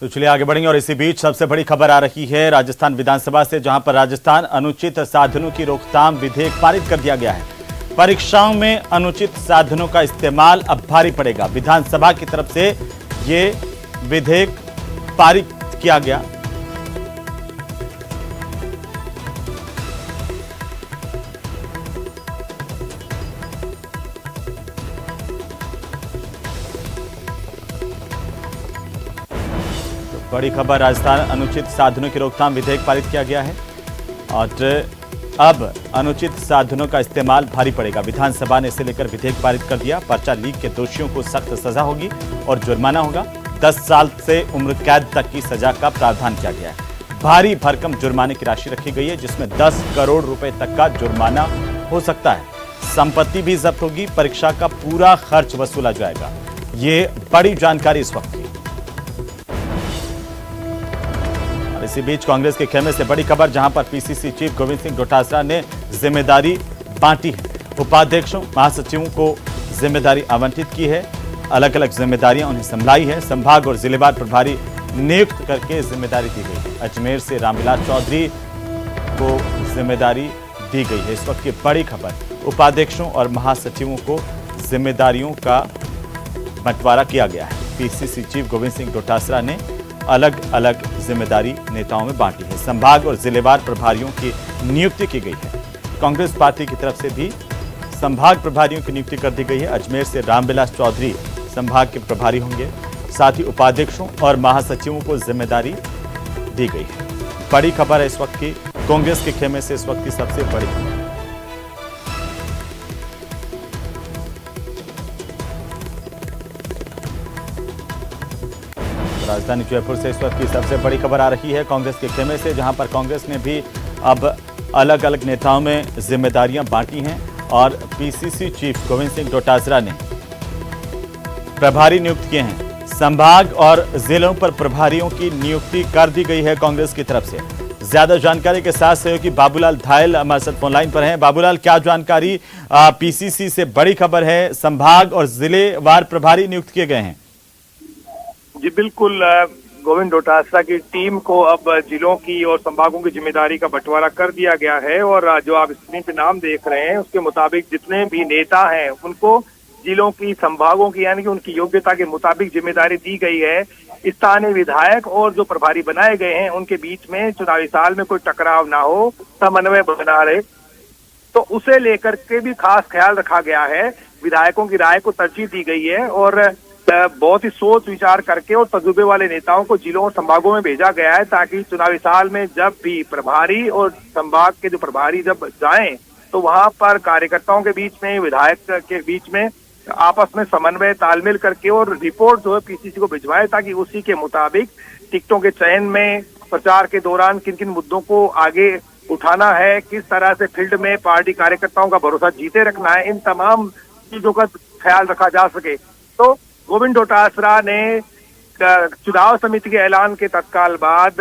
तो चलिए आगे बढ़ेंगे और इसी बीच सबसे बड़ी खबर आ रही है राजस्थान विधानसभा से, जहां पर राजस्थान अनुचित साधनों की रोकथाम विधेयक पारित कर दिया गया है। परीक्षाओं में अनुचित साधनों का इस्तेमाल अब भारी पड़ेगा। विधानसभा की तरफ से ये विधेयक पारित किया गया। बड़ी खबर, राजस्थान अनुचित साधनों की रोकथाम विधेयक पारित किया गया है और अब अनुचित साधनों का इस्तेमाल भारी पड़ेगा। विधानसभा ने इसे लेकर विधेयक पारित कर दिया। पर्चा लीक के दोषियों को सख्त सजा होगी और जुर्माना होगा। 10 साल से उम्र कैद तक की सजा का प्रावधान किया गया है। भारी भरकम जुर्माने की राशि रखी गई है, जिसमें 10 करोड़ रुपए तक का जुर्माना हो सकता है। संपत्ति भी जब्त होगी। परीक्षा का पूरा खर्च वसूला जाएगा। ये बड़ी जानकारी इस वक्त की। इसी बीच कांग्रेस के खेमे से बड़ी खबर, जहां पर पीसीसी चीफ गोविंद सिंह डोटासरा ने जिम्मेदारी बांटी है। उपाध्यक्षों, महासचिवों को जिम्मेदारी आवंटित की है। अलग अलग जिम्मेदारियां उन्हें संभलाई है। संभाग और जिलेवार प्रभारी नियुक्त करके जिम्मेदारी दी गई है। अजमेर से रामविलास चौधरी को जिम्मेदारी दी गई है। इस वक्त की बड़ी खबर, उपाध्यक्षों और महासचिवों को जिम्मेदारियों का बंटवारा किया गया है। पीसीसी चीफ गोविंद सिंह डोटासरा ने अलग अलग जिम्मेदारी नेताओं में बांटी है। संभाग और जिलेवार प्रभारियों की नियुक्ति की गई है। कांग्रेस पार्टी की तरफ से भी संभाग प्रभारियों की नियुक्ति कर दी गई है। अजमेर से रामविलास चौधरी संभाग के प्रभारी होंगे। साथ ही उपाध्यक्षों और महासचिवों को जिम्मेदारी दी गई है। बड़ी खबर है इस वक्त की, कांग्रेस के खेमे से इस वक्त की सबसे बड़ी खबर। राजधानी जयपुर से इस वक्त की सबसे बड़ी खबर आ रही है कांग्रेस के खेमे से, जहां पर कांग्रेस ने भी अब अलग अलग नेताओं में जिम्मेदारियां बांटी हैं और पीसीसी चीफ गोविंद सिंह डोटासरा ने प्रभारी नियुक्त किए हैं। संभाग और जिलों पर प्रभारियों की नियुक्ति कर दी गई है कांग्रेस की तरफ से। ज्यादा जानकारी के साथ सहयोगी बाबूलाल धायल हमारे साथ फोन लाइन पर हैं। बाबूलाल, क्या जानकारी? पीसीसी से बड़ी खबर है, संभाग और जिलेवार प्रभारी नियुक्त किए गए हैं। जी बिल्कुल, गोविंद डोटासरा की टीम को अब जिलों की और संभागों की जिम्मेदारी का बंटवारा कर दिया गया है और जो आप स्क्रीन पे नाम देख रहे हैं उसके मुताबिक जितने भी नेता हैं उनको जिलों की, संभागों की, यानी कि उनकी योग्यता के मुताबिक जिम्मेदारी दी गई है। स्थानीय विधायक और जो प्रभारी बनाए गए हैं उनके बीच में चुनावी साल में कोई टकराव ना हो, समन्वय बना रहे, तो उसे लेकर के भी खास ख्याल रखा गया है। विधायकों की राय को तरजीह दी गई है और बहुत ही सोच विचार करके और तजुर्बे वाले नेताओं को जिलों और संभागों में भेजा गया है, ताकि चुनावी साल में जब भी प्रभारी और संभाग के जो प्रभारी जब जाएं तो वहां पर कार्यकर्ताओं के बीच में, विधायक के बीच में आपस में समन्वय, तालमेल करके और रिपोर्ट जो है पीसीसी को भिजवाए, ताकि उसी के मुताबिक टिकटों के चयन में, प्रचार के दौरान किन किन मुद्दों को आगे उठाना है, किस तरह से फील्ड में पार्टी कार्यकर्ताओं का भरोसा जीते रखना है, इन तमाम चीजों का ख्याल रखा जा सके। तो गोविंद डोटासरा ने चुनाव समिति के ऐलान के तत्काल बाद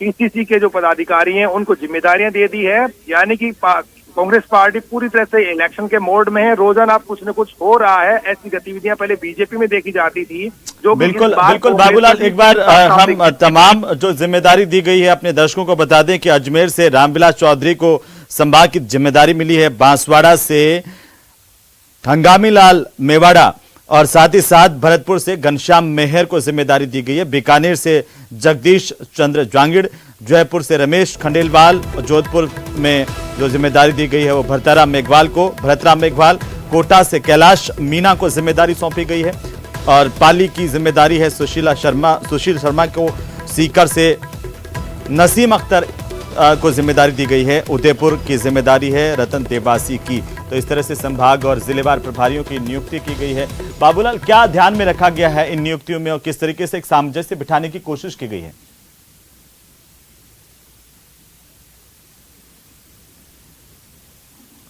पीसीसी के जो पदाधिकारी हैं उनको जिम्मेदारियां दे दी है। यानी कि कांग्रेस पार्टी पूरी तरह से इलेक्शन के मोड में है। रोजाना कुछ न कुछ हो रहा है। ऐसी गतिविधियां पहले बीजेपी में देखी जाती थी। जो बिल्कुल बाबूलाल, एक बार हम तमाम जो जिम्मेदारी दी गई है अपने दर्शकों को बता दें कि अजमेर से रामविलास चौधरी को संभाग की जिम्मेदारी मिली है। बांसवाड़ा से हंगामी लाल मेवाड़ा और साथ ही साथ भरतपुर से घनश्याम मेहर को जिम्मेदारी दी गई है। बीकानेर से जगदीश चंद्र जांगिड़, जयपुर से रमेश खंडेलवाल, जोधपुर में जो जिम्मेदारी दी गई है वो भरतराम मेघवाल, कोटा से कैलाश मीना को जिम्मेदारी सौंपी गई है और पाली की जिम्मेदारी है सुशील शर्मा को। सीकर से नसीम अख्तर को जिम्मेदारी दी गई है। उदयपुर की जिम्मेदारी है रतन देवासी की। तो इस तरह से संभाग और जिलेवार प्रभारियों की नियुक्ति की गई है। बाबूलाल, क्या ध्यान में रखा गया है इन नियुक्तियों में और किस तरीके से एक सामंजस्य बिठाने की कोशिश की गई है?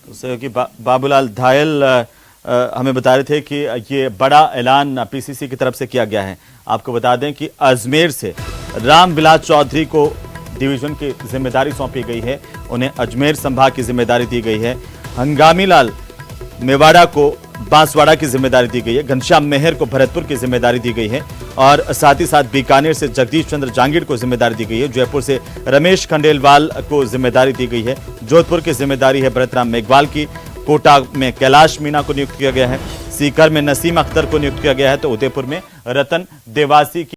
तो सहयोगी बाबूलाल धायल हमें बता रहे थे कि ये बड़ा ऐलान पीसीसी की तरफ से किया गया है। आपको बता दें कि अजमेर से रामविलास चौधरी को डिवीजन की जिम्मेदारी सौंपी गई है। उन्हें अजमेर संभाग की जिम्मेदारी दी गई है। हंगामी लाल मेवाड़ा को बांसवाड़ा की जिम्मेदारी दी गई है। घनश्याम मेहर को भरतपुर की जिम्मेदारी दी गई है और साथ ही साथ बीकानेर से जगदीश चंद्र जांगीड़ को जिम्मेदारी दी गई है। जयपुर से रमेश खंडेलवाल को जिम्मेदारी दी गई है। जोधपुर की जिम्मेदारी है भरतराम मेघवाल की। कोटा में कैलाश मीणा को नियुक्त किया गया है। सीकर में नसीम अख्तर को नियुक्त किया गया है, तो उदयपुर में रतन देवासी की